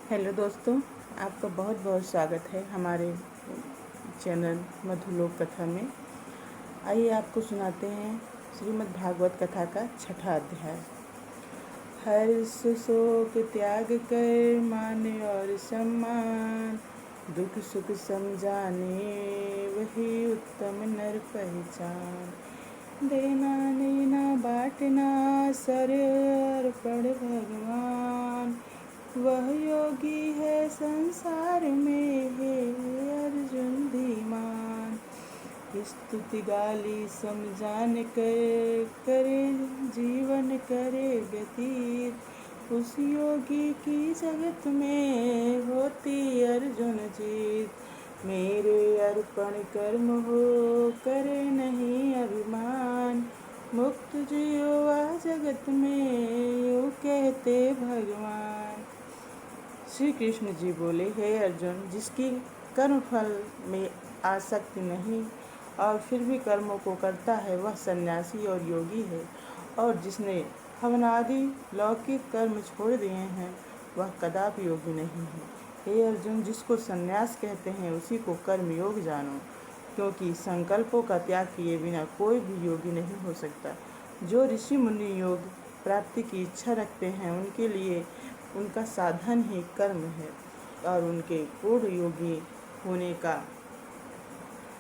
Hello दोस्तों, आपका बहुत बहुत स्वागत है हमारे चैनल मधुलोक कथा में। आइए आपको सुनाते हैं श्रीमद् भागवत कथा का छठा अध्याय। हर्ष शोक त्याग कर मान और सम्मान, दुख सुख समझाने वही उत्तम नर पहचान। देना लेना बांटना सर अर्पण भगवान, वह योगी है संसार में है अर्जुन धीमान। स्तुति गाली समझान कर करे जीवन करे व्यतीत, उस योगी की जगत में होती अर्जुन जीत। मेरे अर्पण कर्म हो करे नहीं अभिमान, मुक्त जियो वह जगत में यूँ कहते भगवान। श्री कृष्ण जी बोले, हे अर्जुन, जिसकी कर्म फल में आसक्ति नहीं और फिर भी कर्मों को करता है वह सन्यासी और योगी है, और जिसने हवनादि लौकिक कर्म छोड़ दिए हैं वह कदापि योगी नहीं है। हे अर्जुन, जिसको सन्यास कहते हैं उसी को कर्म योग जानो, क्योंकि संकल्पों का त्याग किए बिना कोई भी योगी नहीं हो सकता। जो ऋषि मुनि योग प्राप्ति की इच्छा रखते हैं उनके लिए उनका साधन ही कर्म है, और उनके पूर्ण योगी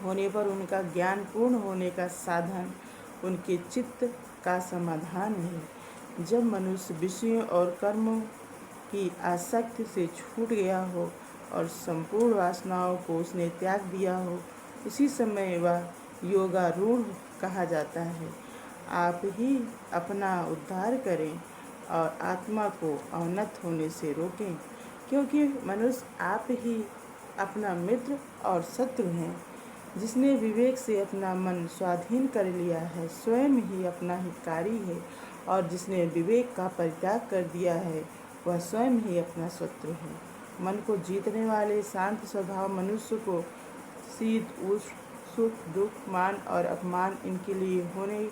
होने पर उनका ज्ञान पूर्ण होने का साधन उनके चित्त का समाधान है। जब मनुष्य विषयों और कर्मों की आसक्ति से छूट गया हो और संपूर्ण वासनाओं को उसने त्याग दिया हो, उसी समय वह योगारूढ़ कहा जाता है। आप ही अपना उद्धार करें और आत्मा को अवनत होने से रोकें, क्योंकि मनुष्य आप ही अपना मित्र और शत्रु हैं। जिसने विवेक से अपना मन स्वाधीन कर लिया है स्वयं ही अपना हितकारी है, और जिसने विवेक का परित्याग कर दिया है वह स्वयं ही अपना शत्रु है। मन को जीतने वाले शांत स्वभाव मनुष्य को शीत उष्ण सुख दुख मान और अपमान इनके लिए होने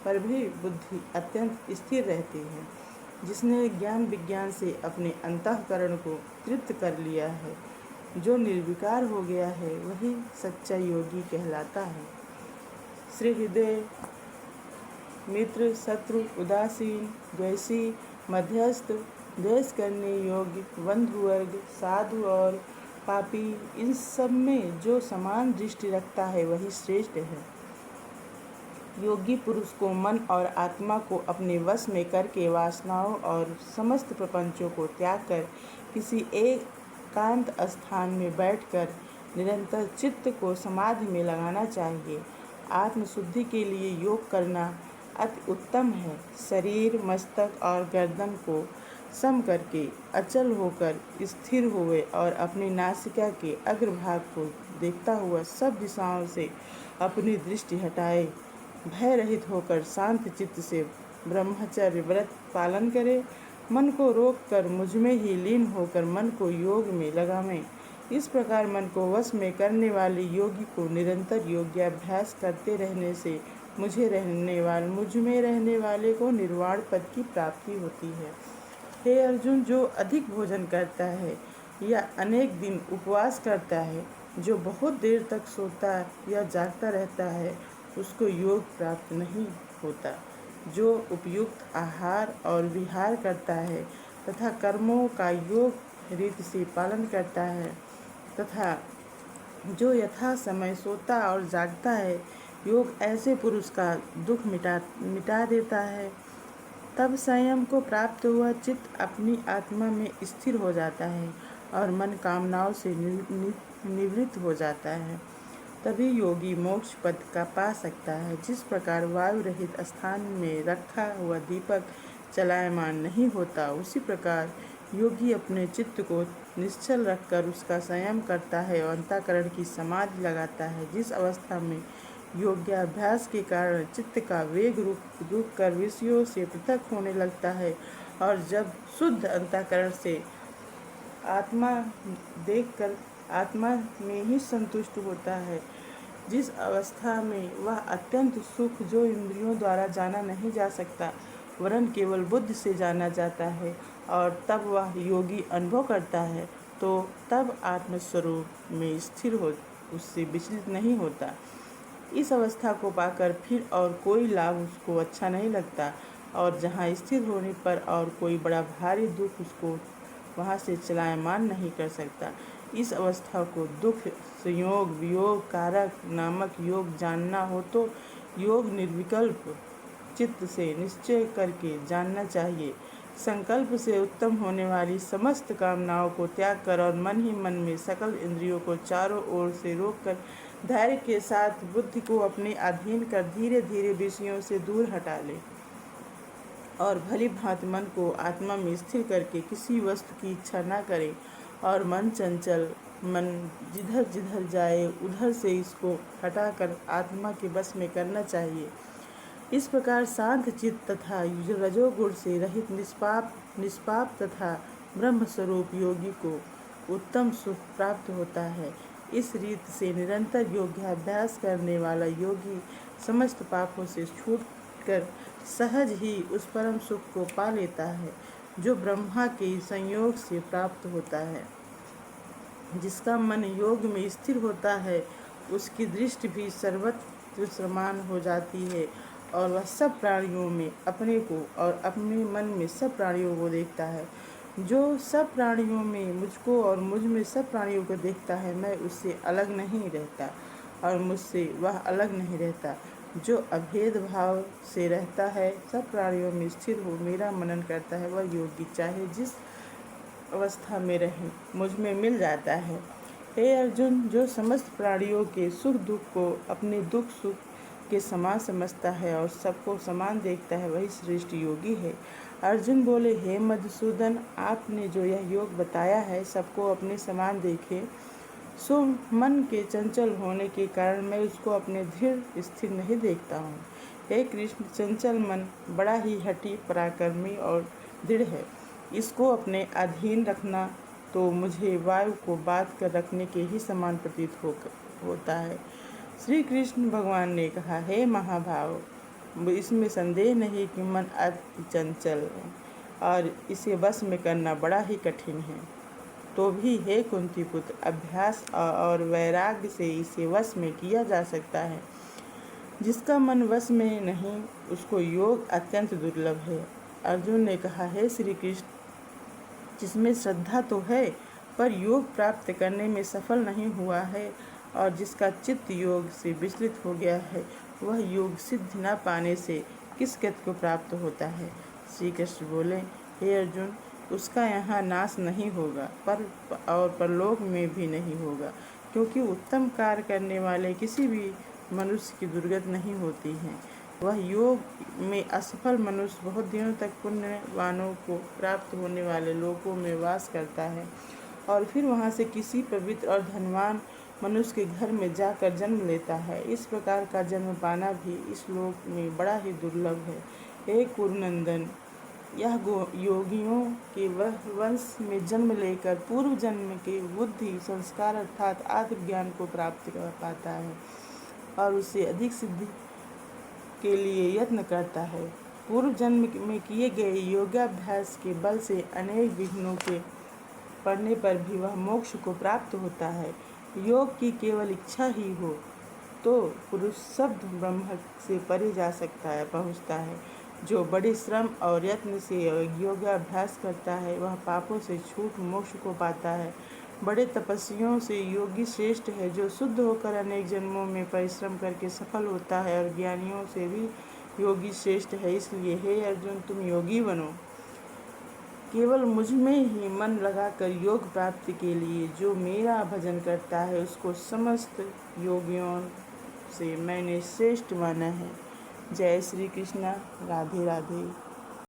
पर भी बुद्धि अत्यंत स्थिर रहती है। जिसने ज्ञान विज्ञान से अपने अंतःकरण को तृप्त कर लिया है, जो निर्विकार हो गया है, वही सच्चा योगी कहलाता है। श्री हृदय मित्र शत्रु उदासीन द्वेषी मध्यस्थ द्वेष करने योग्य बंधु वर्ग साधु और पापी, इन सब में जो समान दृष्टि रखता है वही श्रेष्ठ है। योगी पुरुष को मन और आत्मा को अपने वश में करके वासनाओं और समस्त प्रपंचों को त्याग कर किसी एकांत स्थान में बैठकर निरंतर चित्त को समाधि में लगाना चाहिए। आत्मशुद्धि के लिए योग करना अति उत्तम है। शरीर मस्तक और गर्दन को सम करके अचल होकर स्थिर हुए और अपनी नासिका के अग्रभाग को देखता हुआ सब दिशाओं से अपनी दृष्टि हटाए भय रहित होकर शांत चित्त से ब्रह्मचर्य व्रत पालन करे। मन को रोक कर मुझ में ही लीन होकर मन को योग में लगावें। इस प्रकार मन को वश में करने वाले योगी को निरंतर योग्याभ्यास करते रहने से मुझ में रहने वाले को निर्वाण पद की प्राप्ति होती है। हे अर्जुन, जो अधिक भोजन करता है या अनेक दिन उपवास करता है, जो बहुत देर तक सोता या जागता रहता है, उसको योग प्राप्त नहीं होता। जो उपयुक्त आहार और विहार करता है तथा कर्मों का योग रीति से पालन करता है तथा जो यथा समय सोता और जागता है, योग ऐसे पुरुष का दुख मिटा देता है। तब संयम को प्राप्त हुआ चित्त अपनी आत्मा में स्थिर हो जाता है और मन कामनाओं से निवृत्त हो जाता है। तभी योगी मोक्ष पद का पा सकता है। जिस प्रकार वायु रहित स्थान में रखा हुआ दीपक चलायमान नहीं होता, उसी प्रकार योगी अपने चित्त को निश्चल रखकर उसका संयम करता है और अंतःकरण की समाधि लगाता है। जिस अवस्था में योग्याभ्यास के कारण चित्त का वेग रुक कर विषयों से पृथक होने लगता है, और जब शुद्ध अंतःकरण से आत्मा देखकर आत्मा में ही संतुष्ट होता है, जिस अवस्था में वह अत्यंत सुख जो इंद्रियों द्वारा जाना नहीं जा सकता वरन केवल बुद्धि से जाना जाता है, और तब वह योगी अनुभव करता है तो तब आत्मस्वरूप में स्थिर हो, उससे विचलित नहीं होता। इस अवस्था को पाकर फिर और कोई लाभ उसको अच्छा नहीं लगता, और जहाँ स्थिर होने पर और कोई बड़ा भारी दुख उसको वहाँ से चलायमान नहीं कर सकता। इस अवस्था को दुख संयोग वियोग कारक नामक योग जानना हो तो योग निर्विकल्प चित्त से निश्चय करके जानना चाहिए। संकल्प से उत्तम होने वाली समस्त कामनाओं को त्याग कर और मन ही मन में सकल इंद्रियों को चारों ओर से रोककर धैर्य के साथ बुद्धि को अपने अधीन कर धीरे धीरे विषयों से दूर हटा ले और भली भांति मन को आत्मा में स्थिर करके किसी वस्तु की इच्छा न करे और मन चंचल मन जिधर जिधर जाए उधर से इसको हटाकर आत्मा के बस में करना चाहिए। इस प्रकार शांत चित्त तथा रजोगुण से रहित निष्पाप तथा ब्रह्म स्वरूप योगी को उत्तम सुख प्राप्त होता है। इस रीत से निरंतर योगाभ्यास करने वाला योगी समस्त पापों से छूटकर सहज ही उस परम सुख को पा लेता है जो ब्रह्मा के संयोग से प्राप्त होता है। जिसका मन योग में स्थिर होता है उसकी दृष्टि भी सर्वत्र समान हो जाती है और वह सब प्राणियों में अपने को और अपने मन में सब प्राणियों को देखता है। जो सब प्राणियों में मुझको और मुझ में सब प्राणियों को देखता है, मैं उससे अलग नहीं रहता और मुझसे वह अलग नहीं रहता। जो अभेद भाव से रहता है, सब प्राणियों में स्थिर हो मेरा मनन करता है, वह योगी चाहे जिस अवस्था में रहे मुझ में मिल जाता है। हे अर्जुन, जो समस्त प्राणियों के सुख दुख को अपने दुख सुख के समान समझता है और सबको समान देखता है, वही श्रेष्ठ योगी है। अर्जुन बोले, हे मधुसूदन, आपने जो यह योग बताया है सबको अपने समान देखे, सो मन के चंचल होने के कारण मैं उसको अपने दृढ़ स्थिर नहीं देखता हूँ। हे कृष्ण, चंचल मन बड़ा ही हठी पराक्रमी और दृढ़ है। इसको अपने अधीन रखना तो मुझे वायु को बांध कर रखने के ही समान प्रतीत होता है। श्री कृष्ण भगवान ने कहा, हे महाभाव, इसमें संदेह नहीं कि मन अति चंचल है और इसे वश में करना बड़ा ही कठिन है। तो भी हे कुंती पुत्र, अभ्यास और वैराग्य से इसे वश में किया जा सकता है। जिसका मन वश में नहीं उसको योग अत्यंत दुर्लभ है। अर्जुन ने कहा, हे श्री कृष्ण, जिसमें श्रद्धा तो है पर योग प्राप्त करने में सफल नहीं हुआ है और जिसका चित्त योग से विचलित हो गया है, वह योग सिद्धि न पाने से किस गति को प्राप्त होता है। श्री कृष्ण बोले, हे अर्जुन, उसका यहाँ नाश नहीं होगा और परलोक में भी नहीं होगा, क्योंकि उत्तम कार्य करने वाले किसी भी मनुष्य की दुर्गति नहीं होती है। वह योग में असफल मनुष्य बहुत दिनों तक पुण्यवानों को प्राप्त होने वाले लोकों में वास करता है और फिर वहाँ से किसी पवित्र और धनवान मनुष्य के घर में जाकर जन्म लेता है। इस प्रकार का जन्म पाना भी इस लोक में बड़ा ही दुर्लभ है। हे कुरुनंदन, यह योगियों के वंश में जन्म लेकर पूर्व जन्म के बुद्धि संस्कार अर्थात आत्मज्ञान को प्राप्त कर पाता है और उससे अधिक सिद्धि के लिए यत्न करता है। पूर्व जन्म में किए गए योगाभ्यास के बल से अनेक विघ्नों के पड़ने पर भी वह मोक्ष को प्राप्त होता है। योग की केवल इच्छा ही हो तो पुरुष शब्द ब्रह्म से परे जा सकता है, पहुँचता है। जो बड़े श्रम और यत्न से योगाभ्यास करता है वह पापों से छूट मोक्ष को पाता है। बड़े तपस्वियों से योगी श्रेष्ठ है, जो शुद्ध होकर अनेक जन्मों में परिश्रम करके सफल होता है, और ज्ञानियों से भी योगी श्रेष्ठ है। इसलिए हे अर्जुन, तुम योगी बनो। केवल मुझ में ही मन लगाकर योग प्राप्ति के लिए जो मेरा भजन करता है उसको समस्त योगियों से मैंने श्रेष्ठ माना है। जय श्री कृष्ण। राधे राधे।